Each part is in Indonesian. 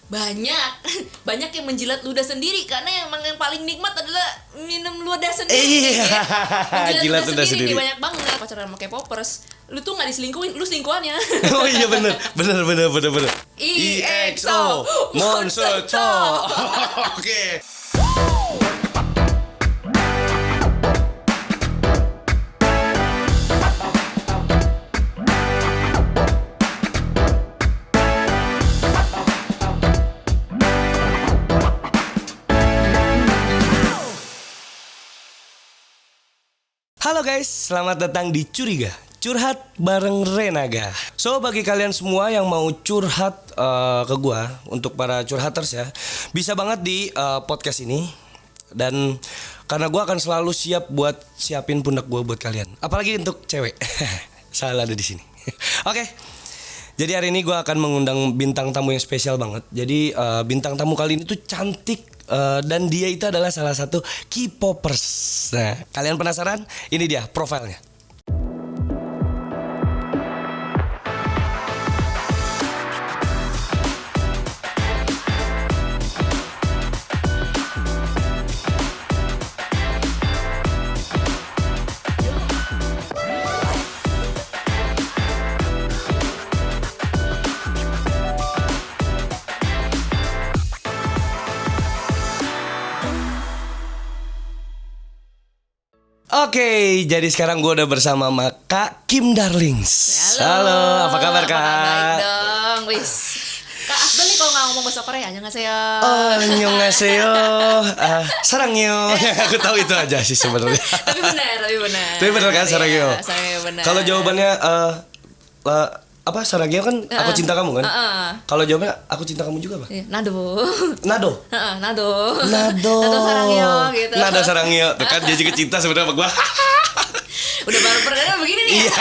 banyak yang menjilat ludah sendiri karena emang yang paling nikmat adalah minum ludah sendiri. Iya. Menjilat Jilat ludah sendiri. nih banyak banget. Pacaran sama K-popers, lu tuh nggak diselingkuhin, lu selingkuhannya. Oh iya bener. EXO Monster Talk. Oke. Halo guys, selamat datang di Curiga, curhat bareng Renaga. So bagi kalian semua yang mau curhat ke gua, untuk para curhaters ya, bisa banget di podcast ini. Dan karena gua akan selalu siap buat siapin pundak gua buat kalian. Apalagi untuk cewek. Salah ada di sini. Oke. Jadi hari ini gua akan mengundang bintang tamu yang spesial banget. Jadi bintang tamu kali ini tuh cantik. Dan dia itu adalah salah satu K-popers. Nah, kalian penasaran? Ini dia profilnya. Oke, jadi sekarang gue udah bersama sama Kak Kim Darlings. Halo, apa kabar Kak? Baik dong, wis. Kak Afdal nih kalau nggak ngomong bahasa Korea, annyeonghaseyo. Oh, annyeonghaseyo. Sarangyo. Aku tahu itu aja sih sebenarnya. Tapi benar. Tapi benar kan sarangyo? Iya, sarangyo benar. Kalau jawabannya apa sarangyo kan aku cinta kamu kan? Kalau jawabannya aku cinta kamu juga apa? Nado. Nado. Nado. Nado. Nado sarangyo gitu. Nado sarangyo. Tuh kan dia juga cinta sebenarnya sama gua. Udah baru pernah begini nih. Iya.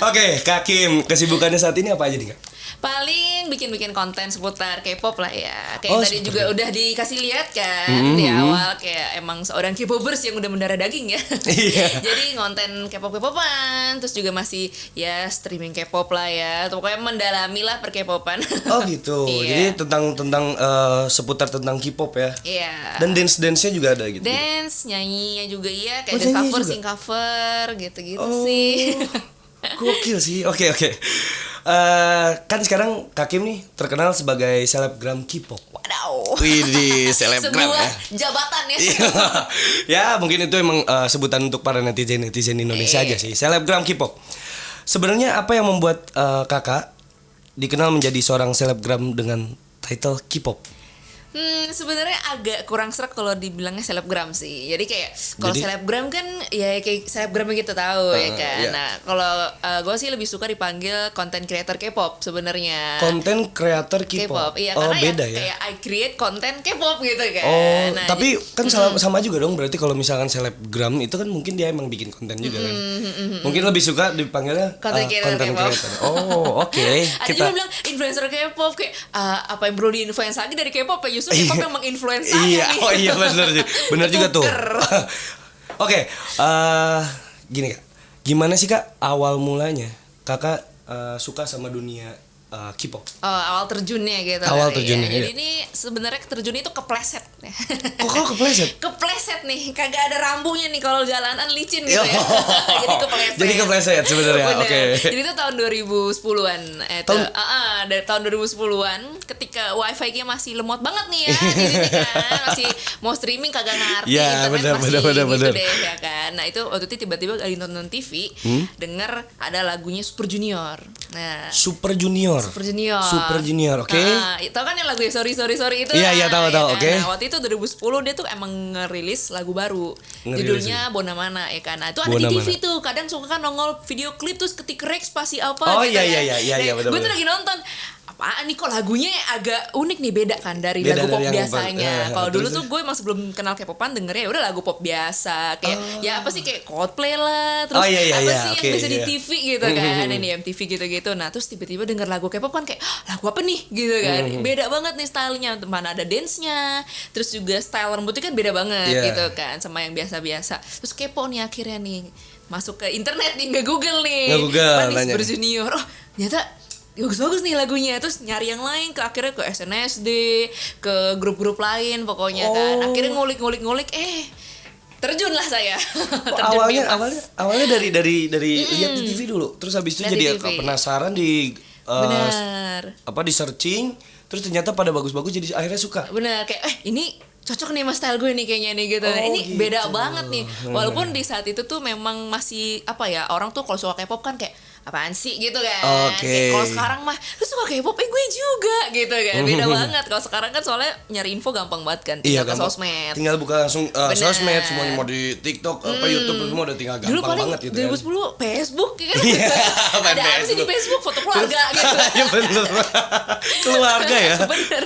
Oke, Kak Kim, kesibukannya saat ini apa aja nih Kak? Paling bikin konten seputar K-pop lah ya. Kayak Oh, tadi juga udah dikasih lihat kan di awal, kayak emang seorang K-popers yang udah mendarah daging ya. Iya. Jadi konten K-popan, terus juga masih ya streaming K-pop lah ya. Pokoknya mendalami lah per K-popan. Oh gitu. Iya. Jadi tentang seputar tentang K-pop ya. Iya. Dan dance-nya juga ada gitu. Dance, nyanyinya juga iya, kayak Oh, dance nyanyi cover, juga? sing cover gitu-gitu Oh. sih. Gokil sih. Oke. Kan sekarang Kak Kim nih terkenal sebagai selebgram K-pop. Wadaw. Widih, selebgram Sebuah ya. jabatan ya. Ya, mungkin itu emang sebutan untuk para netizen Indonesia aja sih. Selebgram K-pop. Sebenarnya apa yang membuat Kakak dikenal menjadi seorang selebgram dengan title K-pop? Sebenarnya agak kurang serak kalau dibilangnya selebgram sih. Jadi kayak kalau selebgram kan ya kayak selebgram yang kita tahu ya kan. Iya. Nah, kalau gue sih lebih suka dipanggil content creator K-pop sebenarnya. Konten creator K-pop. Iya, Oh, karena beda ya. kayak I create konten K-pop gitu kan. Oh, Nah, tapi kan sama juga dong. Berarti kalau misalkan selebgram itu kan mungkin dia emang bikin konten juga kan. Mungkin lebih suka dipanggilnya Content creator K-pop. Oh, oke. ada juga bilang influencer K-pop kayak apa yang perlu di-influence lagi dari K-pop ya, justru K-pop yang meng-influence saya Iya, nih. oh iya benar sih. Benar juga tuh. Oke, gini Kak. Gimana sih Kak awal mulanya Kakak suka sama dunia K-pop? Awal terjunnya gitu. Awal kali terjunnya, ya. Jadi iya. ini sebenarnya terjunnya itu kepleset. Kok kepleset? Kepleset nih, kagak ada rambunya nih kalau jalanan licin gitu ya. Jadi kepleset. Jadi kepleset sebenarnya. Bener. Oke. Jadi itu tahun 2010-an. Dari tahun 2010-an ketika wifi-nya masih lemot banget nih ya di sini kan. Masih mau streaming kagak ngerti, Ya, internet masih bener. gitu deh ya kan. Nah, itu waktu itu tiba-tiba lagi nonton TV, denger ada lagunya Super Junior. Nah, Super Junior. Super Junior. Super Junior, oke. Nah, tau kan yang lagu Sorry itu? Iya, tahu, kan? oke. Nah, waktu itu 2010 dia tuh emang ngerilis lagu baru. Judulnya Bona Mana ya kan. Nah, itu ada di Bona TV Mana. tuh. Kadang suka kan nongol video klip terus ketik rek spasi apa Oh, gitu iya, Nah, betul. gue tuh lagi nonton. Apaan nih kok lagunya agak unik nih, beda kan dari Beda lagu pop dari yang biasanya. Kalau dulu terus? tuh gue emang sebelum kenal K-popan dengernya ya udah lagu pop biasa kayak ya apa sih kayak Coldplay lah, terus Oh, iya, apa iya, sih oke, yang biasa di iya. TV gitu kan, ini MTV gitu-gitu. Nah, terus tiba-tiba denger lagu K-pop kan kayak lagu apa nih gitu kan. Beda banget nih stylenya, mana ada dance-nya, terus juga style rambutnya kan beda banget Iya. gitu kan sama yang biasa-biasa. Terus kepo nih akhirnya nih masuk ke internet nih, nge-Google nih. Nge-Google, Apa nih nanya. Super Junior. Oh, ternyata bagus-bagus nih lagunya, terus nyari yang lain, ke akhirnya ke SNSD, ke grup-grup lain pokoknya kan. Akhirnya ngulik terjun lah saya. Terjun awalnya dari lihat di TV dulu, terus habis itu Dari jadi TV. penasaran di Benar. di searching, terus ternyata pada bagus-bagus jadi akhirnya suka. Bener, kayak ini cocok nih sama style gue nih kayaknya nih gitu. Nah, ini gitu. beda banget nih. Walaupun di saat itu tuh memang masih apa ya, orang tuh kalau suka K-pop kan kayak apaan sih gitu kan. Oke. Kayak kalau sekarang mah lu suka K-pop, gue juga gitu kan. Beda banget. Kalau sekarang kan soalnya nyari info gampang banget kan. Tinggal ke gampang. sosmed. Tinggal buka langsung Bener. sosmed, semuanya mau di TikTok apa YouTube semua udah tinggal Dulu gampang paling banget gitu kan. 2010 Facebook ya kan. Iya, main Ada apa sih di Facebook. Facebook, foto keluarga gitu. Ya bener. Keluarga ya. Bener.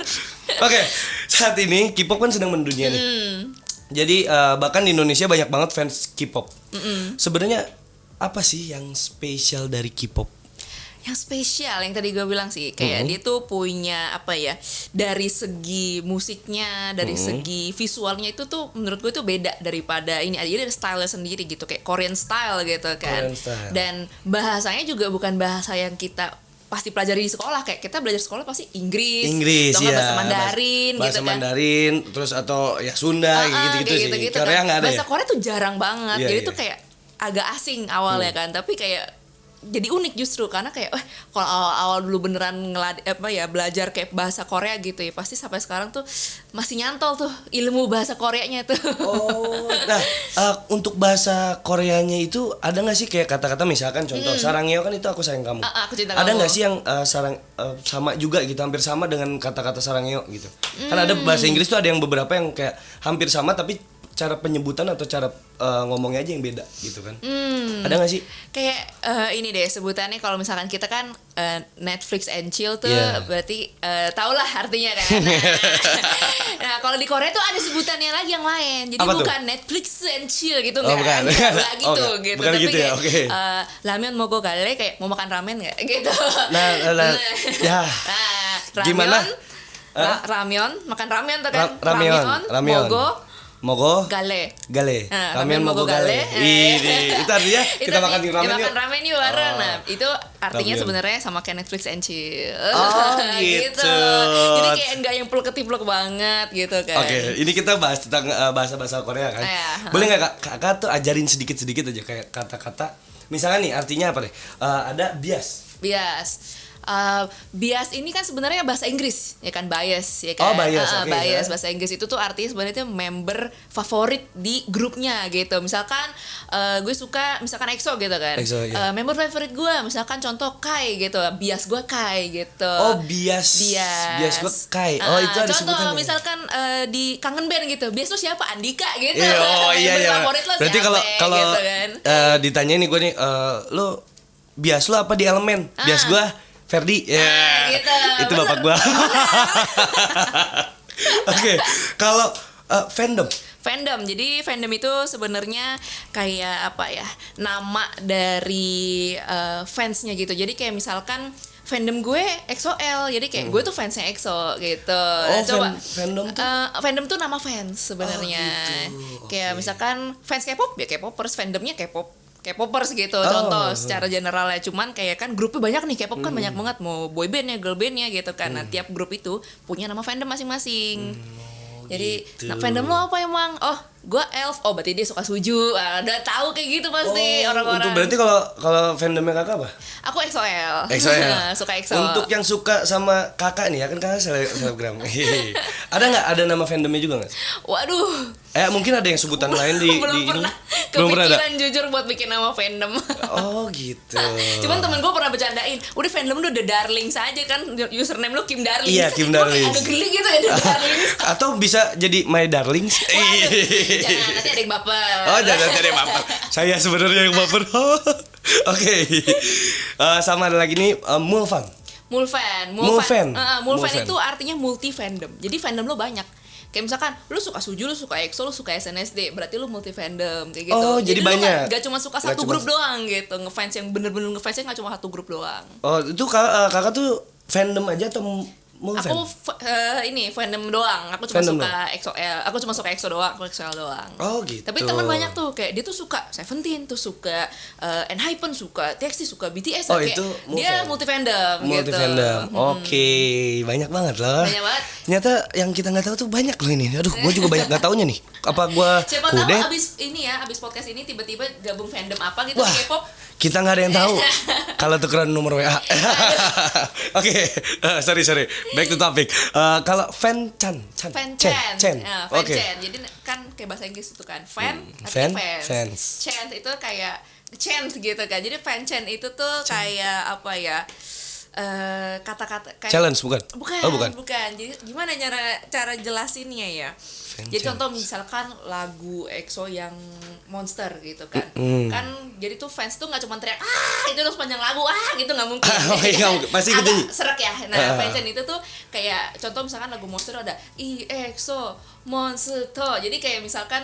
Oke, saat ini K-pop kan sedang mendunia nih. Jadi bahkan di Indonesia banyak banget fans K-pop. Sebenarnya apa sih yang spesial dari K-pop? Yang spesial yang tadi gue bilang sih kayak dia tuh punya apa ya, dari segi musiknya, dari segi visualnya itu tuh menurut gue tuh beda daripada ini. Jadi ada style sendiri gitu, kayak Korean style gitu kan. Korean style. Dan bahasanya juga bukan bahasa yang kita pasti pelajari di sekolah. Kayak kita belajar sekolah pasti Inggris atau nggak ya. bahasa Mandarin bahasa gitu kan. Mandarin, terus atau ya Sunda gitu-gitu kayak sih. gitu-gitu Korea kan. nggak ada Bahasa ya? Korea tuh jarang banget. Iya, Jadi iya. tuh kayak agak asing awalnya kan, tapi kayak jadi unik justru karena kayak kalau awal-awal dulu beneran belajar kayak bahasa Korea gitu ya, pasti sampai sekarang tuh masih nyantol tuh ilmu bahasa Koreanya tuh. Oh, nah untuk bahasa Koreanya itu ada nggak sih kayak kata-kata misalkan contoh sarangyo kan itu aku sayang kamu. Aku cinta Ada kamu. nggak sih yang sama juga gitu, hampir sama dengan kata-kata sarangyo gitu? Kan ada bahasa Inggris tuh ada yang beberapa yang kayak hampir sama tapi cara penyebutan atau cara ngomongnya aja yang beda gitu kan. Ada nggak sih? Kayak ini deh sebutannya, kalau misalkan kita kan Netflix and chill tuh Yeah. berarti tau lah artinya kan. Nah kalau di Korea tuh ada sebutannya lagi yang lain. Jadi Apa tuh? bukan Netflix and chill gitu, Oh, bukan. nggak gitu Oh, gitu. bukan Tapi gitu ya, kayak oke. ramyeon mau gale, kayak mau makan ramen nggak gitu. Nah, ya. Nah, Gimana? Ramyeon, makan ramen tuh kan. Ramyeon. Mogo Gale. Gale. Ramen mogo gale. Ini itu artinya kita makan di ramen makan yuk. ramen yuk bareng. Oh. Nah, itu artinya Ramyeon. sebenarnya sama kayak Netflix and chill. Oh, gitu. Jadi kayak enggak yang plek-ketiplek banget gitu kan. Oke, ini kita bahas tentang bahasa-bahasa Korea kan. Iya. Boleh nggak kakak tuh ajarin sedikit-sedikit aja kayak kata-kata. Misalnya nih artinya apa deh? Ada bias. Bias ini kan sebenarnya bahasa Inggris ya kan, bias ya kan. Oh, bias, oke, bias ya. bahasa Inggris itu tuh artinya sebenarnya itu member favorit di grupnya gitu. Misalkan gue suka misalkan EXO gitu kan. EXO, ya. Member favorit gue misalkan contoh Kai gitu. Bias gue Kai gitu. Oh, bias. Bias gue Kai. Oh, itu ada contoh sebutannya. misalkan di Kangen Band gitu. Bias lu siapa? Andika gitu. Oh iya Member iya. favorit lo Berarti siapa? kalau Gitu kan. ditanya nih gue nih, lo bias lo apa di Elemen? Bias gue Ferdi. Ya. Gitu. Itu bapak gue. Oke, kalau fandom. Jadi fandom itu sebenarnya kayak apa ya, nama dari fansnya gitu. Jadi kayak misalkan fandom gue EXO-L, jadi kayak gue tuh fansnya EXO gitu. Oh, fandom tuh? Fandom tuh nama fans sebenarnya. Oh, gitu. Kayak misalkan fans K-pop ya K-popers, fandomnya K-popers gitu, contoh secara generalnya. Cuman kayak kan grupnya banyak nih, K-pop kan banyak banget, mau boy bandnya, girl bandnya gitu kan. Nah tiap grup itu punya nama fandom masing-masing. Jadi gitu. nah, fandom lo apa emang? Oh gue Elf, oh berarti dia suka Suju. Udah tahu kayak gitu pasti orang-orang. Untuk berarti kalau fandomnya kakak apa? Aku EXO-L. EXO-L. Suka EXO. Untuk yang suka sama kakak nih ya kan kakak selebgram. Ada nggak ada nama fandomnya juga nggak? Waduh. Mungkin ada yang sebutan lain di belum ini. pernah Belum pernah ada. kepikiran jujur buat bikin nama fandom. Oh gitu. Cuman temen gue pernah bercandain, udah fandom lu The Darlings aja kan, username lu Kim Darlings. Iya, Kim Gua kayak Darlings. agak geli gitu ya The Darlings. Atau bisa jadi My Darlings. Jangan, nanti ada yang baper. Oh jangan ada yang baper. Saya sebenarnya yang baper. Oke. Sama ada lagi nih Mulfan. Mulfan. Mulfan. Mulfan itu artinya multi fandom. Jadi fandom lu banyak. Kayak misalkan lu suka Suju, lu suka EXO, lu suka SNSD, berarti lu multi fandom kayak gitu. Oh, jadi lu banyak. Gak cuma suka Nggak satu cuma grup doang gitu. Ngefans yang bener-bener ngefansnya gak cuma satu grup doang. Oh itu kakak tuh fandom aja atau mau fan? Aku ini fandom doang. Aku cuma Fandom suka EXO-L. Aku cuma suka EXO doang, aku EXO-L doang. Oh gitu. Tapi teman banyak tuh kayak dia tuh suka Seventeen, tuh suka ENHYPEN, suka TXT, suka BTS. Oh, kayak itu dia multi fandom gitu. Multi fandom. Oke, banyak banget loh. Banyak banget. Ternyata yang kita nggak tahu tuh banyak loh ini. Aduh, gue juga banyak nggak taunya nih. Apa gue Siapa tahu kudet? abis podcast ini tiba-tiba gabung fandom apa gitu Wah, K-pop. kita nggak ada yang tahu. Kalau tukeran nomor WA. Oke, sorry. Back to topic. Kalau fan Fan Chan. Fan Oke. Chan. Jadi kan kayak bahasa Inggris itu kan. Fan, Fan, artinya fans. Chan itu kayak chant gitu kan. Jadi fan Chan itu tuh kayak apa ya? Kata-kata kayak Challenge bukan? Bukan, Oh, bukan. Jadi gimana cara jelasinnya ya? Jadi Chance. contoh misalkan lagu EXO yang Monster gitu kan. Kan jadi tuh fans tuh nggak cuma teriak itu tuh sepanjang lagu gitu nggak mungkin. Oh iya, pasti gitu. Agak serak ya. Nah, fans itu tuh kayak contoh misalkan lagu Monster ada EXO Monster. Jadi kayak misalkan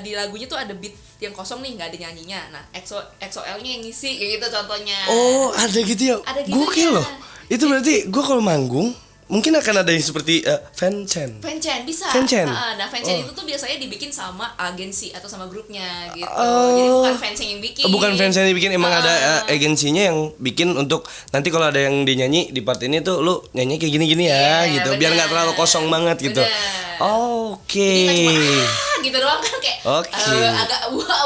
di lagunya tuh ada beat yang kosong nih, nggak ada nyanyinya. Nah, EXO-L-nya yang ngisi kayak gitu contohnya. Oh, ada gitu ya. Ada gitunya. Gokil loh. Itu berarti gue kalau manggung mungkin akan ada yang seperti fan Chan. Fanchan bisa. Fanchan. Nah, fanchan itu tuh biasanya dibikin sama agensi atau sama grupnya gitu. Oh. Jadi bukan fanchan yang bikin. Bukan fans yang dibikin, emang ada agensinya yang bikin untuk nanti kalau ada yang dinyanyi di part ini tuh lu nyanyi kayak gini-gini ya Iya, gitu, biar nggak benar. terlalu kosong banget gitu. Benar. Oke. Jadi nggak cuma gitu doang kan kayak Oke. agak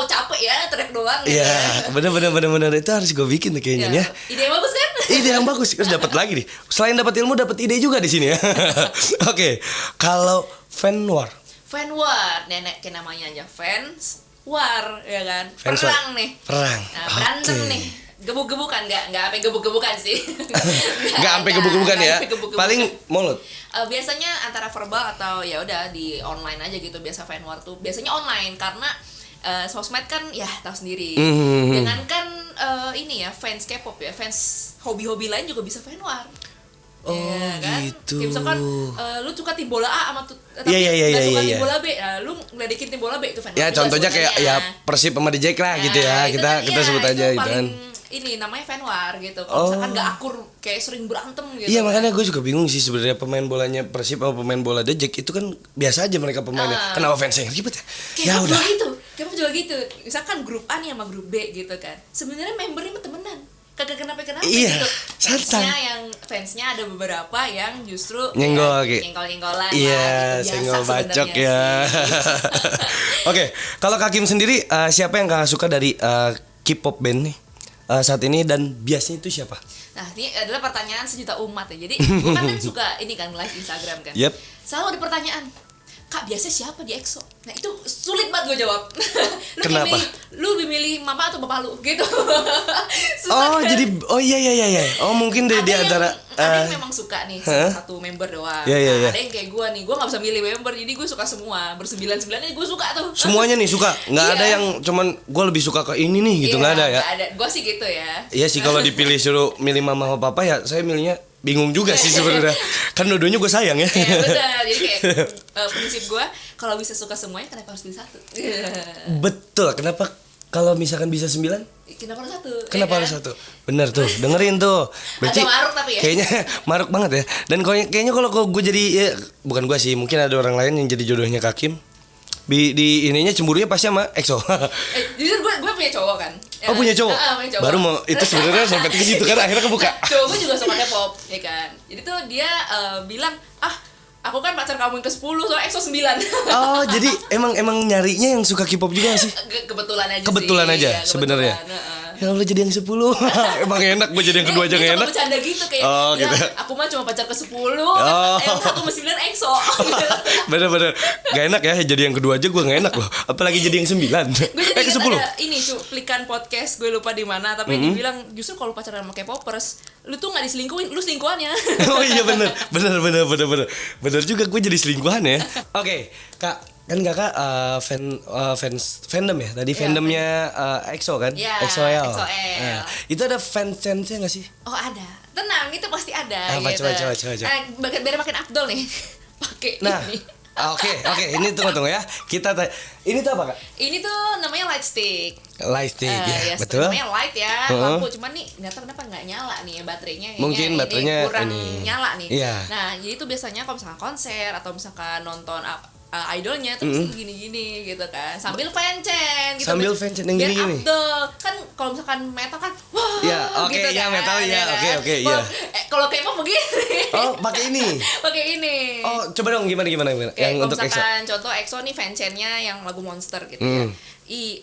capek ya teriak doang gitu. Iya, bener itu harus gue bikin tuh kayaknya ya. Ide yang bagus kan? Ide yang bagus, terus dapat lagi nih. Selain dapat ilmu, dapat ide juga di sini ya. Oke, kalau fan war. Fan war, nenek kayak namanya aja fans war ya kan. Fans war. Perang nih. Perang. Nah, berantem Oke. nih. Gebuk-gebukan nggak sampai gebuk-gebukan sih. Nggak sampai gebuk-gebukan nggak ya. sampai gebuk-gebukan. Paling mulut. Biasanya antara verbal atau ya udah di online aja gitu. Biasa fan war tuh biasanya online karena sosmed kan ya tahu sendiri. Dengan kan ini ya fans K-pop ya, fans hobi-hobi lain juga bisa fan war. Oh, ya, kan? gitu. Kayak misalkan lu suka tim bola A sama tapi Iya, nggak suka iya. tim bola B, lu ngeledekin tim bola B itu fan war. Ya juga contohnya kayak ya sebenarnya. Persib sama DJ lah gitu ya. Itu Kita kan, kita sebut aja itu gitu kan. paling ini namanya fan war gitu. Kalau misalkan nggak akur kayak sering berantem gitu. Iya, makanya gue juga bingung sih sebenarnya pemain bolanya Persib sama pemain bola The Jack itu kan biasa aja mereka pemainnya. Kenapa fansnya yang ribet ya? Ya K-pop udah. juga gitu. K-pop juga gitu. Misalkan grup A nih sama grup B gitu kan. Sebenarnya membernya mah temenan. Kagak kenapa-kenapa Iya, gitu. santai. Fansnya ada beberapa yang justru Nyenggol, ya, Ki. nyenggol-nyenggolan Iya, lah, gitu. senggol Biasa bacok sebenarnya ya. sih. Oke, kalau Kakim sendiri siapa yang kakak suka dari K-pop band nih saat ini dan biasanya itu siapa? Nah, ini adalah pertanyaan sejuta umat ya. Jadi, gue kan suka ini kan live Instagram kan. Yep. Selalu ada pertanyaan, Kak, biasanya siapa di EXO? Nah, itu sulit banget gue jawab. Kenapa? Lu lebih milih mama atau bapak lu? Gitu. Oh, Susah kan? jadi iya. Oh, mungkin di antara ada yang memang suka nih satu member doang. Iya, iya, Nah, iya. ada yang kayak gue nih, gue nggak bisa milih member, jadi gue suka semua. Bersembilan-sembilannya gue suka tuh. semuanya nih suka. Nggak Iya. ada yang cuman gue lebih suka ke ini nih gitu, nggak ada ya. Nggak ada. Gue sih gitu ya. Iya sih, kalau dipilih suruh milih mama sama papa ya saya milihnya bingung juga sih sebenarnya. Kan dua-duanya gue sayang ya. Iya benar. Jadi kayak prinsip gue kalau bisa suka semuanya kenapa harus pilih satu? Betul. Kenapa kalau misalkan bisa 9? Kenapa harus satu? Kenapa Ya harus kan? satu? Bener tuh, dengerin tuh. Agak maruk tapi ya. Kayaknya maruk banget ya. Dan kayaknya kalau gue jadi ya, bukan gue sih, mungkin ada orang lain yang jadi jodohnya Kakim. Di ininya cemburunya pasti sama EXO. Jujur gue punya cowok kan. Oh, punya cowok? Punya cowok. Baru mau itu sebenarnya sampai ke situ kan akhirnya kebuka. Cowok gue juga suka K-pop, ya kan. Jadi tuh dia bilang, aku kan pacar kamu yang ke-10 soalnya EXO 9. Oh, jadi emang nyarinya yang suka K-pop juga gak sih? Kebetulan aja Kebetulan sih. aja Iya, sebenarnya. kebetulan, Ya Allah, jadi yang 10. Emang enak gue jadi yang kedua aja dia gak suka enak. bercanda gitu kayak Oh, bilang, gitu. aku mah cuma pacar ke-10 Oh. aku ke 9 EXO. Bener-bener gak enak ya, jadi yang kedua aja gue gak enak loh. Apalagi jadi yang 9. Gue jadi ke 10. ingat ada ini cuplikan podcast gue lupa di mana tapi dia bilang justru kalau pacaran sama K-popers lu tuh nggak diselingkuhin, lu selingkuhannya. Oh iya bener Bener juga gue jadi selingkuhan ya. Oke, Kak, kan kakak fandom ya tadi, Iya, fandomnya EXO kan. Iya, EXO-L. EXO-L. Nah, itu ada fansnya nggak sih? Oh ada, tenang itu pasti ada. Apa, gitu. coba. Biar makin afdol nih pakai Nah, ini. Oke, ini tunggu ya. Ini tuh apa, Kak? Ini tuh namanya light stick. Light stick ya, betul. Namanya light ya, lampu. Cuman nih nggak tahu kenapa nggak nyala nih baterainya. Mungkin baterainya kurang ini. nyala nih. Iya. Nah, jadi itu biasanya kalau misalkan konser atau misalkan nonton idolnya terus gini-gini gitu kan, sambil fancen gitu. Sambil fancen yang gini-gini. Kan kalau misalkan metal kan wah ya, oke, gitu ya kan, metal ya, kan? oke, ya. Kalau K-pop begini. Oh, pakai ini. Pakai ini. Oh, coba dong gimana Kayak yang kalau untuk EXO. misalkan contoh EXO nih fancennya yang lagu Monster gitu ya.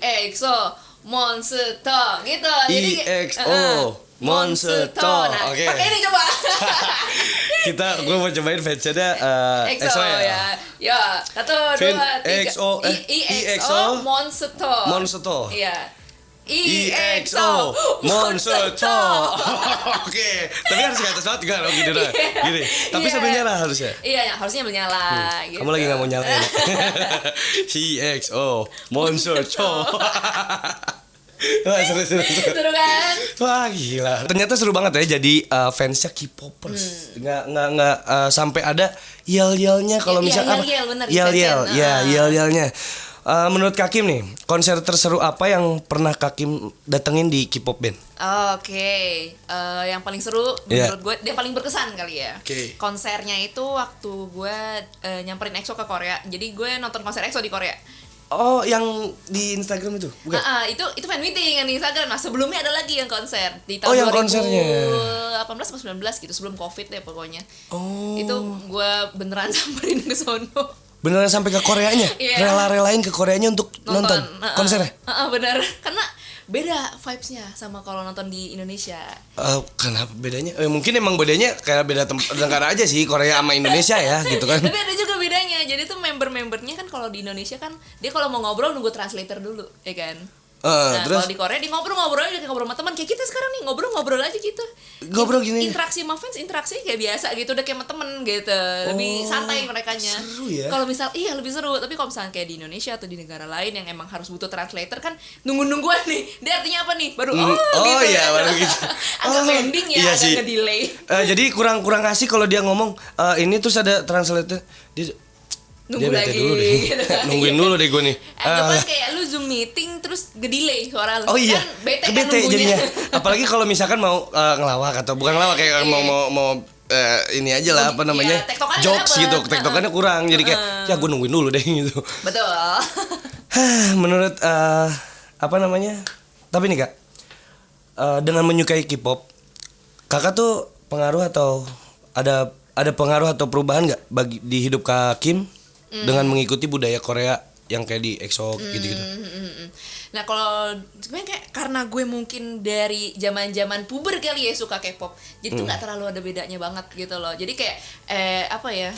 EXO Monster gitu. Jadi EXO Monster. Nah, Oke. pakai ini coba. Gue mau cobain fansnya EXO ya. Ya, 1 2 3. EXO Monster. Iya. EXO Monster. Oke, tapi harus ke atas banget juga loh gini lah. Gini. Tapi sambil nyala harusnya. Iya, harusnya menyala gitu. Kamu lagi nggak mau nyalain. EXO Monster. Wah, seru. Seru kan? Wah, gila. Ternyata seru banget ya jadi fansnya K-popers. Nggak sampai ada yel-yelnya kalau misalnya yel-yel. Yel-yelnya. Menurut Kakim nih, konser terseru apa yang pernah Kakim datengin di K-pop band? Oke. Yang paling seru menurut gue, dia paling berkesan kali ya. Oke. Konsernya itu waktu gue nyamperin EXO ke Korea. Jadi gue nonton konser EXO di Korea. Oh, yang di Instagram itu? Bukan? Itu fan meeting yang di Instagram. Nah, sebelumnya ada lagi yang konser di tahun yang konsernya 2018 atau 19 gitu, sebelum Covid deh pokoknya. Oh. Itu gue beneran samperin ke sono. Beneran sampai ke Koreanya? Iya. Rela-relain ke Koreanya untuk nonton konsernya? Bener. Karena beda vibes-nya sama kalau nonton di Indonesia. Kenapa bedanya? Mungkin emang bedanya kayak beda negara aja sih, Korea sama Indonesia ya gitu kan. Tapi ada juga bedanya. Jadi tuh member-membernya kan kalau di Indonesia kan dia kalau mau ngobrol nunggu translator dulu, ya kan? Nah, terus kalau di Korea di ngobrol aja, ngobrol sama teman kayak kita sekarang nih, ngobrol aja gitu. Ngobrol gini. Interaksi sama fans, interaksi kayak biasa gitu, udah kayak sama temen gitu. Lebih santai merekanya. Seru ya. Kalau misal lebih seru, tapi kalau misalnya kayak di Indonesia atau di negara lain yang emang harus butuh translator kan nungguan nih. Dia artinya apa nih? Baru gitu. Iya, baru gitu. Agak pending ya, iya agak sih. nge-delay. Jadi kurang asik kalau dia ngomong ini terus ada translator. Dia Nunggu lagi dulu deh. gitu kan. Nungguin dulu deh gue nih. Anggapan kayak lu Zoom meeting terus nge-delay suara lu. Oh iya, Kan bete kebete kan jadinya. Apalagi kalau misalkan mau ngelawak atau bukan ngelawak kayak mau ini aja lah apa namanya, tektokannya jokes dapet. gitu, tektokannya kurang. Jadi kayak ya gue nungguin dulu deh gitu. Betul. Menurut apa namanya? Tapi nih Kak, dengan menyukai K-pop, Kakak tuh pengaruh atau ada pengaruh atau perubahan nggak bagi di hidup Kak Kim dengan mengikuti budaya Korea yang kayak di EXO gitu-gitu? Nah kalau sebenarnya kayak karena gue mungkin dari zaman puber kali ya suka K-pop, jadi tuh nggak terlalu ada bedanya banget gitu loh. Jadi kayak apa ya?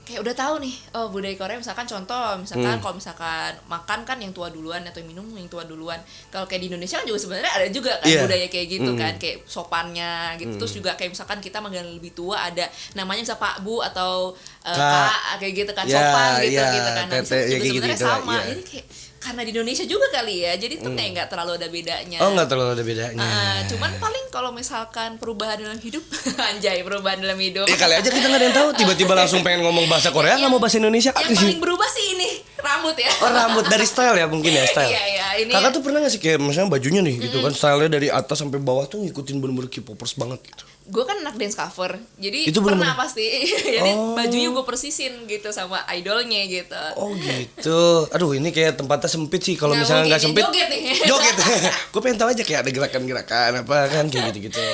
Kayak udah tahu nih, budaya Korea misalkan kalau misalkan makan kan yang tua duluan atau minum yang tua duluan. Kalau kayak di Indonesia kan juga sebenarnya ada juga kan budaya kayak gitu kan, kayak sopannya gitu. Terus juga kayak misalkan kita manggil lebih tua ada namanya misal Pak Bu atau Kak kayak gitu kan, sopan gitu kan. Nah, itu juga sebenarnya sama. Jadi kayak karena di Indonesia juga kali ya, jadi tuh kayak nggak terlalu ada bedanya. Oh, nggak terlalu ada bedanya. Cuman paling kalau misalkan perubahan dalam hidup, anjay perubahan dalam hidup. Kali aja kita nggak ada yang tahu, tiba-tiba langsung pengen ngomong bahasa Korea, nggak mau bahasa Indonesia. Yang paling berubah sih ini rambut ya. Oh, rambut dari style ya mungkin ya style. Iya ini. Kakak tuh pernah nggak sih kayak misalnya bajunya nih gitu kan, stylenya dari atas sampai bawah tuh ngikutin bener-bener K-popers banget gitu. Gue kan anak dance cover, jadi itu pernah pasti. Jadi bajunya gue persisin gitu sama idolnya gitu. Oh gitu. Aduh ini kayak tempatnya sempit sih. Kalau misalnya nggak sempit, joget nih. Joget. Gue pengen tahu aja kayak ada gerakan-gerakan apa kan kayak gitu-gitu.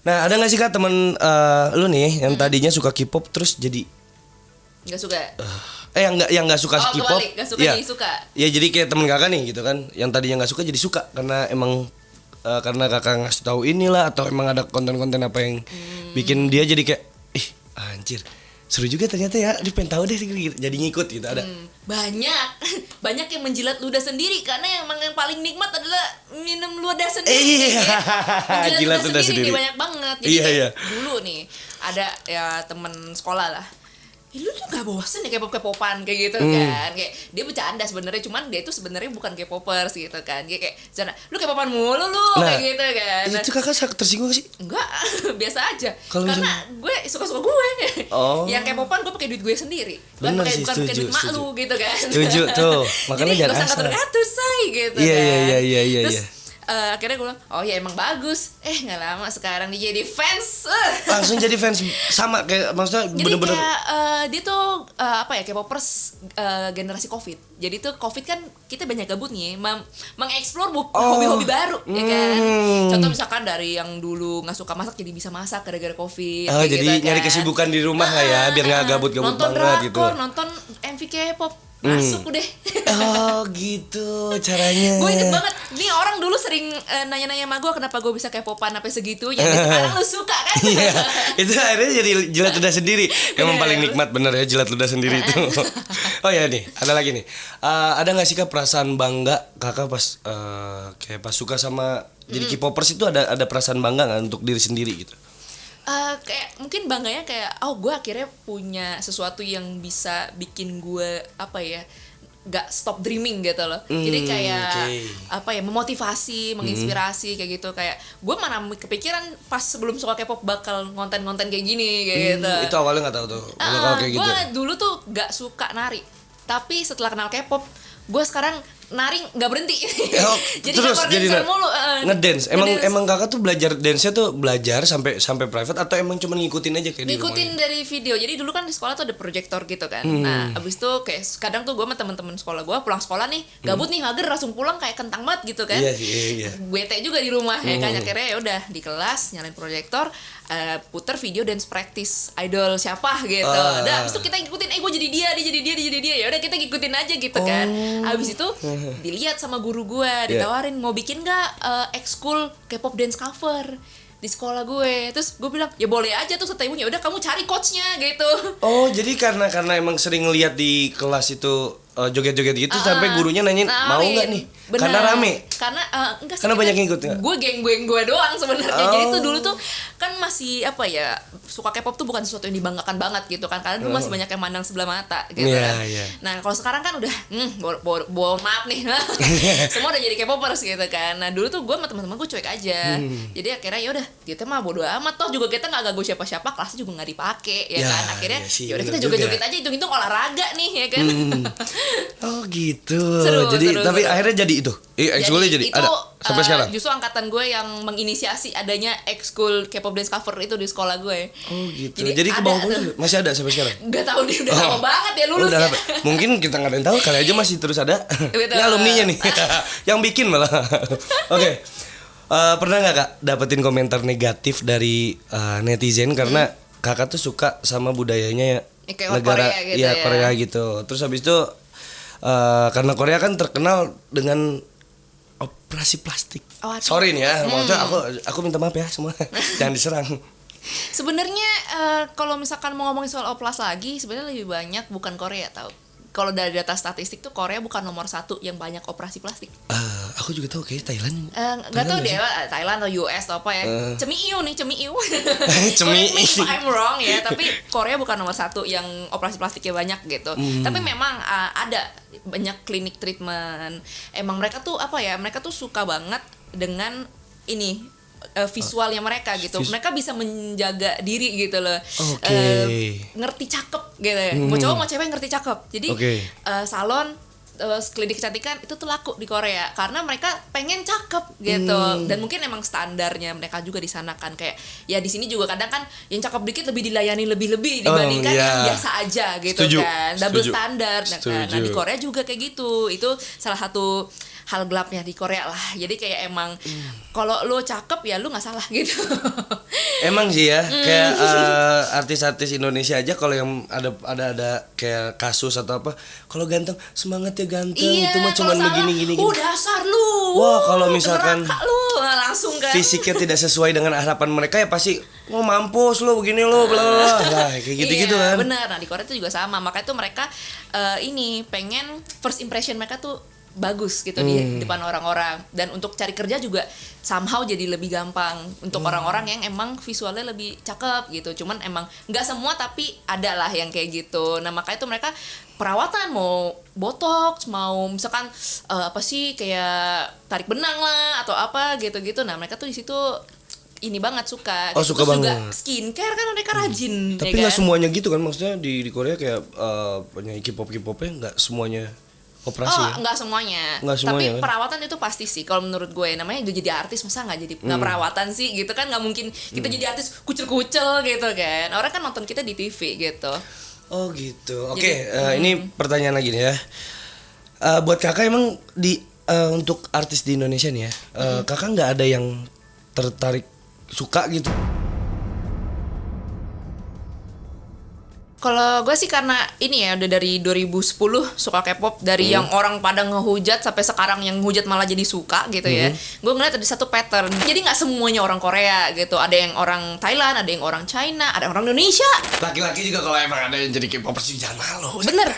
Nah ada nggak sih Kak temen lu nih yang tadinya suka K-pop terus jadi nggak suka? yang nggak suka K-pop? Nggak suka ya. jadi suka. Ya jadi kayak temen kakak nih gitu kan, yang tadinya nggak suka jadi suka karena emang karena kakak ngasih tahu inilah atau emang ada konten-konten apa yang bikin dia jadi kayak anjir seru juga ternyata ya, dia pengen tahu deh jadi ngikut gitu. Ada banyak yang menjilat ludah sendiri karena emang yang paling nikmat adalah minum ludah sendiri. Menjilat ludah sendiri banyak banget. Jadi dulu nih ada ya temen sekolah lah, lu tuh gak bosen ya K-pop-K-popan kayak gitu kan, kayak dia bercanda sebenarnya, cuman dia itu sebenarnya bukan K-popers gitu kan, kayak cara lu K-popan mulu lu kayak gitu kan. Itu kakak tersinggung gak sih? Enggak, biasa aja. Kalo karena gue suka-suka gue. Yang K-popan gue pakai duit gue sendiri. Bener sih, bukan pakai duit mak lu gitu kan. Setuju tuh. Makanya jadi jangan gak usah asal. ngatur-ngatur say gitu Iya, kan. Iya. Terus akhirnya gue bilang, oh ya emang bagus. Gak lama sekarang dia jadi fans. Langsung jadi fans sama kayak maksudnya Jadi bener-bener. kayak dia tuh K-popers generasi COVID. Jadi tuh COVID kan kita banyak gabut nih, mengeksplor hobi-hobi baru, ya kan. Contoh misalkan dari yang dulu nggak suka masak jadi bisa masak gara-gara COVID. Oh, jadi gitu, nyari kan. kesibukan di rumah lah ya, biar nggak gabut-gabut nonton banget gitu. drakor, nonton MV K-pop, masuk udah. Oh gitu caranya. Gue inget banget, nih orang dulu sering nanya-nanya sama gue kenapa gue bisa K-popan sampai segitunya. Sekarang lu suka kan? Iya, itu akhirnya jadi jilat ludah sendiri. Emang paling nikmat bener ya jilat ludah sendiri itu. Oh ya nih, ada lagi nih. Ada nggak sih kak perasaan bangga kakak pas kayak pas suka sama jadi K-popers itu ada perasaan bangga nggak untuk diri sendiri gitu? Kayak mungkin bangganya kayak gue akhirnya punya sesuatu yang bisa bikin gue gak stop dreaming gitu loh. Jadi kayak memotivasi, menginspirasi kayak gitu. Kayak gue mana kepikiran pas sebelum suka K-pop bakal ngonten-ngonten kayak gini kayak gitu. Itu awalnya nggak tahu tuh. Kalau kayak gitu. Gue dulu tuh gak suka nari. Tapi setelah kenal K-pop, gue sekarang nari nggak berhenti. Jadi terus jadi mulu ngedance. Emang kakak tuh belajar dance-nya tuh belajar sampai private atau emang cuma ngikutin aja kayak ngikutin dari video. Jadi dulu kan di sekolah tuh ada proyektor gitu kan. Nah abis itu kayak kadang tuh gue sama teman-teman sekolah gue pulang sekolah nih gabut nih mager langsung pulang kayak kentang banget gitu kan. Iya. Bete juga di rumah ya kan. Akhirnya ya udah di kelas nyalain proyektor, puter video dance practice idol siapa gitu. Udah abis itu kita ngikutin gue jadi dia ya udah kita ngikutin aja gitu kan. Abis itu dilihat sama guru gue, ditawarin mau bikin nggak ekskul K-pop dance cover di sekolah gue. Terus gue bilang ya boleh aja tuh kata ibunya, udah kamu cari coachnya gitu. Oh jadi karena emang sering lihat di kelas itu joget-joget gitu sampai gurunya nanyain mau nggak nih? Bener. Karena rame. Enggak sih, karena banyak yang ikut nggak? Gue geng gue doang sebenarnya. Jadi tuh dulu tuh kan masih suka K-pop tuh bukan sesuatu yang dibanggakan banget gitu kan, karena dulu masih banyak yang mandang sebelah mata gitu kan. Nah kalau sekarang kan udah maaf nih semua udah jadi K-popers gitu kan. Nah dulu tuh gue sama teman-teman gue cuek aja. Jadi akhirnya ya udah kita mah bodo amat, toh juga kita nggak ganggu siapa-siapa, kelasnya juga nggak dipakai ya kan. Akhirnya ya udah kita joget-joget aja, hitung-hitung olahraga nih ya kan. Oh gitu. Seru, Tapi akhirnya jadi itu. Ekskulnya jadi itu, ada sampai sekarang. Justru angkatan gue yang menginisiasi adanya ekskul K-pop dance cover itu di sekolah gue. Oh gitu. Jadi ke bawah masih ada sampai sekarang. Gak tahu dia udah lama banget ya lulus ya. Mungkin kita nggak ada yang tahu, kali aja masih terus ada. Ini alumninya nih. Yang bikin malah. Oke. Pernah nggak kak dapetin komentar negatif dari netizen karena kakak tuh suka sama budayanya negara Korea gitu ya. Korea gitu. Terus habis itu karena Korea kan terkenal dengan operasi plastik. Sorry nih ya, maksudnya aku minta maaf ya semua. Jangan diserang. Sebenarnya kalau misalkan mau ngomongin soal oplas lagi, sebenarnya lebih banyak bukan Korea tau. Kalau dari data statistik tuh Korea bukan nomor 1 yang banyak operasi plastik. Aku juga tahu kayak Thailand. Gak tau deh Thailand atau US atau apa ya. Cemiu. Cemiu. If I'm wrong ya, tapi Korea bukan nomor 1 yang operasi plastiknya banyak gitu. Tapi memang ada banyak klinik treatment. Emang mereka tuh mereka tuh suka banget dengan ini visualnya mereka gitu. Mereka bisa menjaga diri gitu loh. Ngerti cakep gitu ya. Mau cowok mau cewek ngerti cakep. Jadi salon klinik kecantikan itu tuh laku di Korea karena mereka pengen cakep gitu. Dan mungkin emang standarnya mereka juga di sana kan, kayak ya di sini juga kadang kan yang cakep dikit lebih dilayani lebih dibandingkan yang biasa aja gitu. Kan double standar. Nah di Korea juga kayak gitu. Itu salah satu hal gelapnya di Korea lah. Jadi kayak emang kalau lo cakep ya lo nggak salah gitu. Emang sih ya, kayak artis-artis Indonesia aja kalau yang ada kayak kasus atau apa, kalau ganteng semangat ya ganteng, itu mah cuma begini-gini. Dasar lu. Wah kalau misalkan lu langsung kan. Fisiknya tidak sesuai dengan harapan mereka ya pasti mampus lo begini lo bla bla. Nah, kayak gitu-gitu kan. Benar. Nah di Korea itu juga sama. Makanya tuh mereka ini pengen first impression mereka tuh bagus gitu di depan orang-orang, dan untuk cari kerja juga somehow jadi lebih gampang untuk orang-orang yang emang visualnya lebih cakep gitu. Cuman emang nggak semua, tapi ada lah yang kayak gitu. Nah makanya tuh mereka perawatan, mau botox, mau misalkan apa sih kayak tarik benang lah atau apa gitu-gitu. Nah mereka tuh di situ ini banget suka. Oh, suka terus banget. juga skincare kan mereka rajin. Tapi ya nggak kan? semuanya gitu kan, maksudnya di Korea kayak penyanyi K-popnya nggak semuanya operasi Oh, ya? nggak semuanya. Nggak semuanya, Tapi kan? perawatan itu pasti sih. Kalau menurut gue, namanya udah jadi artis, masa nggak jadi nggak perawatan sih? Gitu kan nggak mungkin kita jadi artis kucel-kucel gitu kan. Orang kan nonton kita di TV gitu. Oh gitu. Oke, Jadi, ini pertanyaan lagi nih ya. Buat kakak emang untuk artis di Indonesia nih ya, kakak nggak ada yang tertarik suka gitu? Kalau gue sih karena ini ya udah dari 2010 suka K-pop, dari yang orang pada ngehujat sampai sekarang yang hujat malah jadi suka gitu ya. Gue ngeliat ada satu pattern. Jadi nggak semuanya orang Korea gitu. Ada yang orang Thailand, ada yang orang China, ada yang orang Indonesia. Laki-laki juga kalau emang ada yang jadi K-popers jangan malu. Bener.